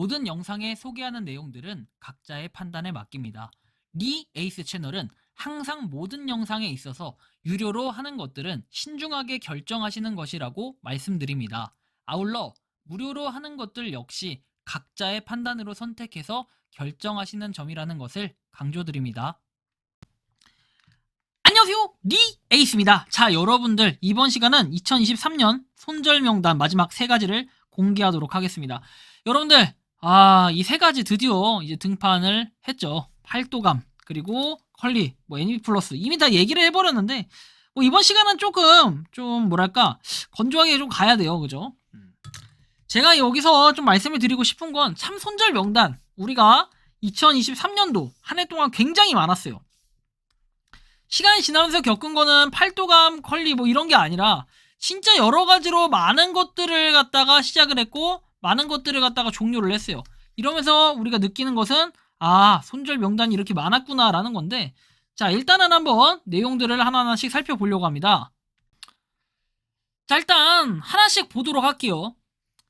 모든 영상에 소개하는 내용들은 각자의 판단에 맡깁니다. 리 에이스 채널은 항상 모든 영상에 있어서 유료로 하는 것들은 신중하게 결정하시는 것이라고 말씀드립니다. 아울러 무료로 하는 것들 역시 각자의 판단으로 선택해서 결정하시는 점이라는 것을 강조드립니다. 안녕하세요, 리 에이스입니다. 자, 여러분들 이번 시간은 2023년 손절명단 마지막 3가지를 공개하도록 하겠습니다. 여러분들 이 3가지 드디어 이제 등판을 했죠. 팔도감 그리고 컬리 NB 플러스 이미 다 얘기를 해버렸는데 이번 시간은 조금 좀 뭐랄까 건조하게 좀 가야 돼요. 그죠? 제가 여기서 좀 말씀을 드리고 싶은 건 참 손절명단 우리가 2023년도 한 해 동안 굉장히 많았어요. 시간이 지나면서 겪은 거는 팔도감, 컬리 이런 게 아니라 진짜 여러 가지로 많은 것들을 갖다가 시작을 했고 많은 것들을 갖다가 종료를 했어요. 이러면서 우리가 느끼는 것은 손절 명단이 이렇게 많았구나 라는 건데, 자, 일단은 한번 내용들을 하나하나씩 살펴보려고 합니다. 자, 일단 하나씩 보도록 할게요.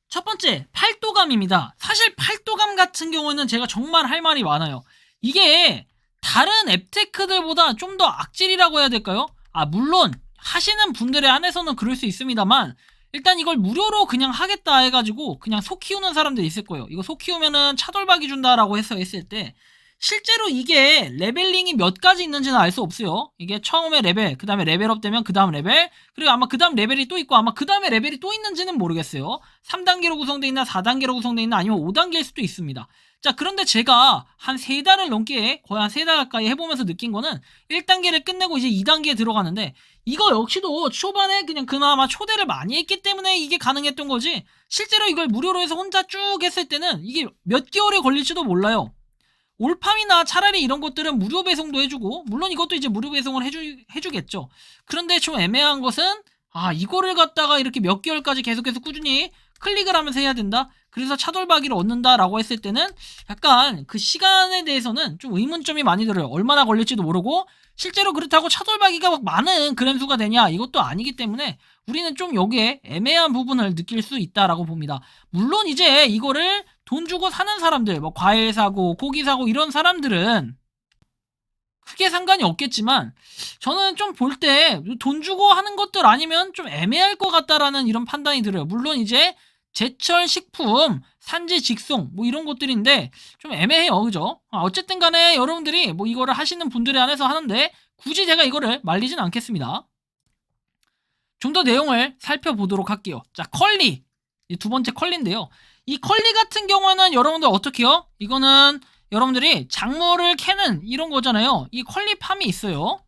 첫 번째, 팔도감입니다. 사실 팔도감 같은 경우는 제가 정말 할 말이 많아요. 이게 다른 앱테크들보다 좀 더 악질이라고 해야 될까요? 물론 하시는 분들에 한해서는 그럴 수 있습니다만 일단 이걸 무료로 그냥 하겠다 해가지고 그냥 속 키우는 사람들이 있을 거예요. 이거 속 키우면은 차돌박이 준다라고 했을 때 실제로 이게 레벨링이 몇 가지 있는지는 알 수 없어요. 이게 처음에 레벨, 그 다음에 레벨업 되면 그 다음 레벨, 그리고 아마 그 다음 레벨이 또 있고 아마 그 다음에 레벨이 또 있는지는 모르겠어요. 3단계로 구성되어 있나 4단계로 구성되어 있나 아니면 5단계일 수도 있습니다. 자, 그런데 제가 한 3달을 넘게 거의 한 3달 가까이 해보면서 느낀 거는 1단계를 끝내고 이제 2단계에 들어가는데 이거 역시도 초반에 그냥 그나마 초대를 많이 했기 때문에 이게 가능했던 거지 실제로 이걸 무료로 해서 혼자 쭉 했을 때는 이게 몇 개월에 걸릴지도 몰라요. 올팜이나 차라리 이런 것들은 무료 배송도 해주고 물론 이것도 이제 무료 배송을 해주겠죠. 그런데 좀 애매한 것은 이거를 갖다가 이렇게 몇 개월까지 계속해서 꾸준히 클릭을 하면서 해야 된다? 그래서 차돌박이를 얻는다 라고 했을 때는 약간 그 시간에 대해서는 좀 의문점이 많이 들어요. 얼마나 걸릴지도 모르고 실제로 그렇다고 차돌박이가 막 많은 그램 수가 되냐 이것도 아니기 때문에 우리는 좀 여기에 애매한 부분을 느낄 수 있다라고 봅니다. 물론 이제 이거를 돈 주고 사는 사람들 과일 사고 고기 사고 이런 사람들은 크게 상관이 없겠지만 저는 좀 볼 때 돈 주고 하는 것들 아니면 좀 애매할 것 같다라는 이런 판단이 들어요. 물론 이제 제철 식품 산지 직송 이런 것들인데 좀 애매해요. 그죠? 어쨌든 간에 여러분들이 이거를 하시는 분들에 한해서 하는데 굳이 제가 이거를 말리진 않겠습니다. 좀 더 내용을 살펴보도록 할게요. 자, 컬리 두 번째 컬리인데요. 이 컬리 같은 경우는 여러분들 어떻게 해요? 이거는 여러분들이 작물을 캐는 이런 거잖아요. 이 컬리팜이 있어요.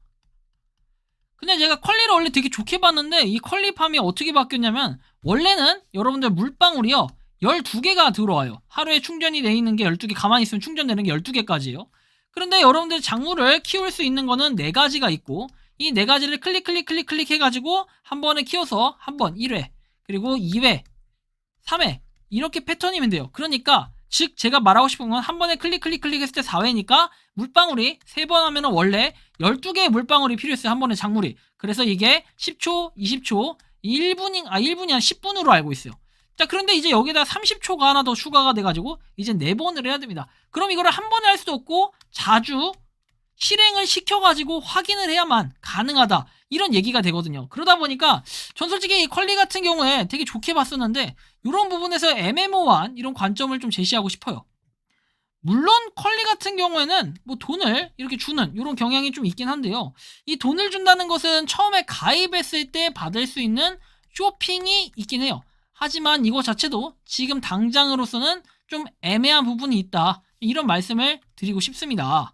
근데 제가 컬리를 원래 되게 좋게 봤는데 이 컬리팜이 어떻게 바뀌었냐면 원래는 여러분들 물방울이요 12개가 들어와요. 하루에 충전이 돼 있는 게 12개, 가만히 있으면 충전되는 게 12개까지예요. 그런데 여러분들 작물을 키울 수 있는 거는 4가지가 있고 이 4가지를 클릭 해가지고 한 번에 키워서 한 번 1회 그리고 2회 3회 이렇게 패턴이면 돼요. 그러니까 즉 제가 말하고 싶은 건 한 번에 클릭 했을 때 4회니까 물방울이 3번 하면은 원래 12개의 물방울이 필요했어요. 한 번에 작물이. 그래서 이게 10초, 20초, 1분이 한 10분으로 알고 있어요. 자, 그런데 이제 여기다 30초가 하나 더 추가가 돼가지고 이제 4번을 해야 됩니다. 그럼 이거를 한 번에 할 수도 없고 자주 실행을 시켜가지고 확인을 해야만 가능하다 이런 얘기가 되거든요. 그러다 보니까 전 솔직히 이 컬리 같은 경우에 되게 좋게 봤었는데 이런 부분에서 애매모호한 이런 관점을 좀 제시하고 싶어요. 물론 컬리 같은 경우에는 돈을 이렇게 주는 이런 경향이 좀 있긴 한데요. 이 돈을 준다는 것은 처음에 가입했을 때 받을 수 있는 쇼핑이 있긴 해요. 하지만 이거 자체도 지금 당장으로서는 좀 애매한 부분이 있다 이런 말씀을 드리고 싶습니다.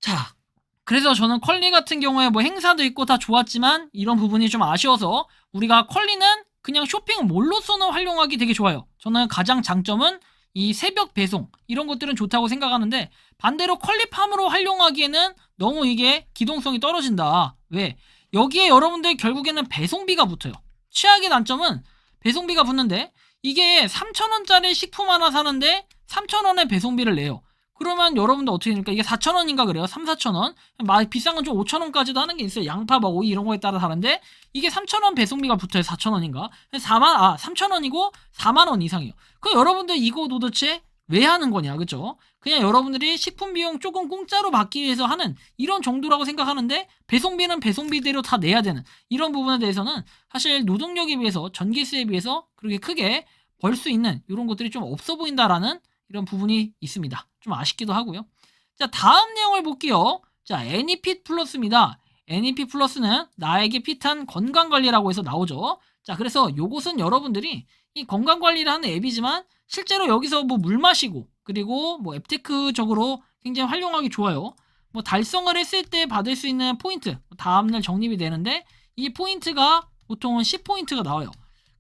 자, 그래서 저는 컬리 같은 경우에 행사도 있고 다 좋았지만 이런 부분이 좀 아쉬워서 우리가 컬리는 그냥 쇼핑몰로서는 활용하기 되게 좋아요. 저는 가장 장점은 이 새벽 배송 이런 것들은 좋다고 생각하는데 반대로 컬리팜으로 활용하기에는 너무 이게 기동성이 떨어진다. 왜? 여기에 여러분들 결국에는 배송비가 붙어요. 최악의 단점은 배송비가 붙는데 이게 3,000원짜리 식품 하나 사는데 3,000원의 배송비를 내요. 그러면 여러분들 어떻게 됩니까? 이게 4,000원인가 그래요. 3, 4,000원. 비싼 건 좀 5,000원까지도 하는 게 있어요. 양파, 막 오이 이런 거에 따라 다른데 이게 3,000원 배송비가 붙어요. 4,000원인가? 3,000원이고 4만원 이상이에요. 그럼 여러분들 이거 도대체 왜 하는 거냐, 그죠? 그냥 여러분들이 식품 비용 조금 공짜로 받기 위해서 하는 이런 정도라고 생각하는데 배송비는 배송비대로 다 내야 되는 이런 부분에 대해서는 사실 노동력에 비해서 전기세에 비해서 그렇게 크게 벌 수 있는 이런 것들이 좀 없어 보인다라는 이런 부분이 있습니다. 좀 아쉽기도 하고요. 자, 다음 내용을 볼게요. 자, 애니핏 플러스입니다. 애니핏 플러스는 나에게 핏한 건강관리라고 해서 나오죠. 자, 그래서 요것은 여러분들이 이 건강관리를 하는 앱이지만 실제로 여기서 뭐 물 마시고 그리고 뭐 앱테크적으로 굉장히 활용하기 좋아요. 뭐 달성을 했을 때 받을 수 있는 포인트 다음날 적립이 되는데 이 포인트가 보통은 10포인트가 나와요.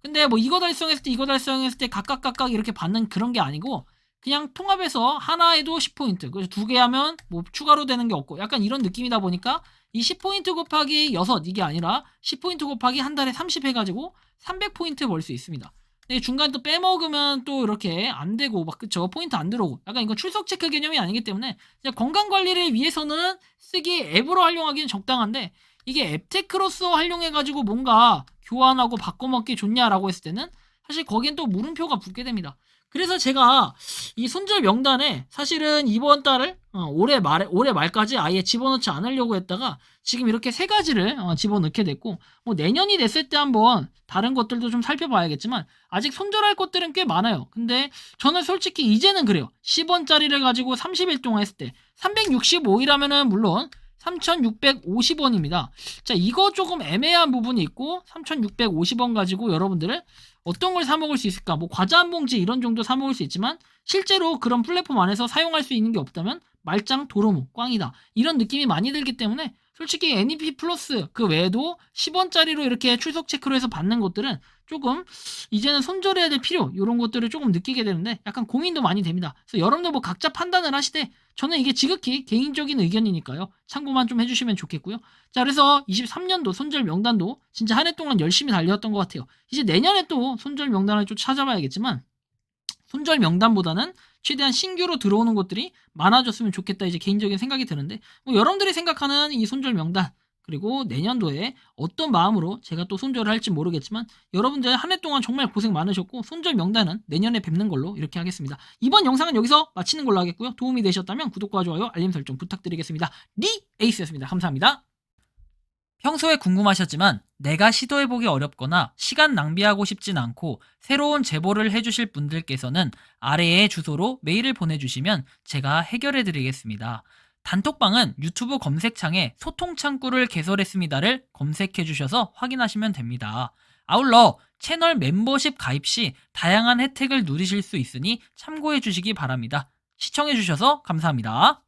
근데 뭐 이거 달성했을 때 각각 이렇게 받는 그런 게 아니고 그냥 통합해서 하나에도 10포인트 그래서 두 개 하면 뭐 추가로 되는 게 없고 약간 이런 느낌이다 보니까 이 10포인트 곱하기 6 이게 아니라 10포인트 곱하기 한 달에 30 해가지고 300포인트 벌 수 있습니다. 근데 중간에 또 빼먹으면 또 이렇게 안 되고 막 그쵸 포인트 안 들어오고 약간 이거 출석 체크 개념이 아니기 때문에 그냥 건강 관리를 위해서는 쓰기 앱으로 활용하기는 적당한데 이게 앱테크로서 활용해가지고 뭔가 교환하고 바꿔먹기 좋냐라고 했을 때는 사실 거기엔 또 물음표가 붙게 됩니다. 그래서 제가 이 손절 명단에 사실은 이번 달을 올해 말까지 아예 집어넣지 않으려고 했다가 지금 이렇게 세 가지를 집어넣게 됐고 뭐 내년이 됐을 때 한번 다른 것들도 좀 살펴봐야겠지만 아직 손절할 것들은 꽤 많아요. 근데 저는 솔직히 이제는 그래요. 10원짜리를 가지고 30일 동안 했을 때 365일하면은 물론 3,650원입니다. 자, 이거 조금 애매한 부분이 있고 3,650원 가지고 여러분들은 어떤 걸 사먹을 수 있을까? 뭐 과자 한 봉지 이런 정도 사먹을 수 있지만 실제로 그런 플랫폼 안에서 사용할 수 있는 게 없다면 말짱 도루묵 꽝이다 이런 느낌이 많이 들기 때문에 솔직히 NEP 플러스 그 외에도 10원짜리로 이렇게 출석 체크로 해서 받는 것들은 조금 이제는 손절해야 될 필요 이런 것들을 조금 느끼게 되는데 약간 고민도 많이 됩니다. 그래서 여러분들 뭐 각자 판단을 하시되 저는 이게 지극히 개인적인 의견이니까요. 참고만 좀 해주시면 좋겠고요. 자, 그래서 23년도 손절 명단도 진짜 한 해 동안 열심히 달렸던 것 같아요. 이제 내년에 또 손절 명단을 좀 찾아봐야겠지만 손절 명단보다는 최대한 신규로 들어오는 것들이 많아졌으면 좋겠다 이제 개인적인 생각이 드는데 뭐 여러분들이 생각하는 이 손절 명단 그리고 내년도에 어떤 마음으로 제가 또 손절을 할지 모르겠지만 여러분들 한 해 동안 정말 고생 많으셨고 손절 명단은 내년에 뵙는 걸로 이렇게 하겠습니다. 이번 영상은 여기서 마치는 걸로 하겠고요. 도움이 되셨다면 구독과 좋아요 알림 설정 부탁드리겠습니다. 에이스였습니다. 감사합니다. 평소에 궁금하셨지만 내가 시도해보기 어렵거나 시간 낭비하고 싶진 않고 새로운 제보를 해주실 분들께서는 아래의 주소로 메일을 보내주시면 제가 해결해드리겠습니다. 단톡방은 유튜브 검색창에 소통창구를 개설했습니다를 검색해주셔서 확인하시면 됩니다. 아울러 채널 멤버십 가입 시 다양한 혜택을 누리실 수 있으니 참고해주시기 바랍니다. 시청해주셔서 감사합니다.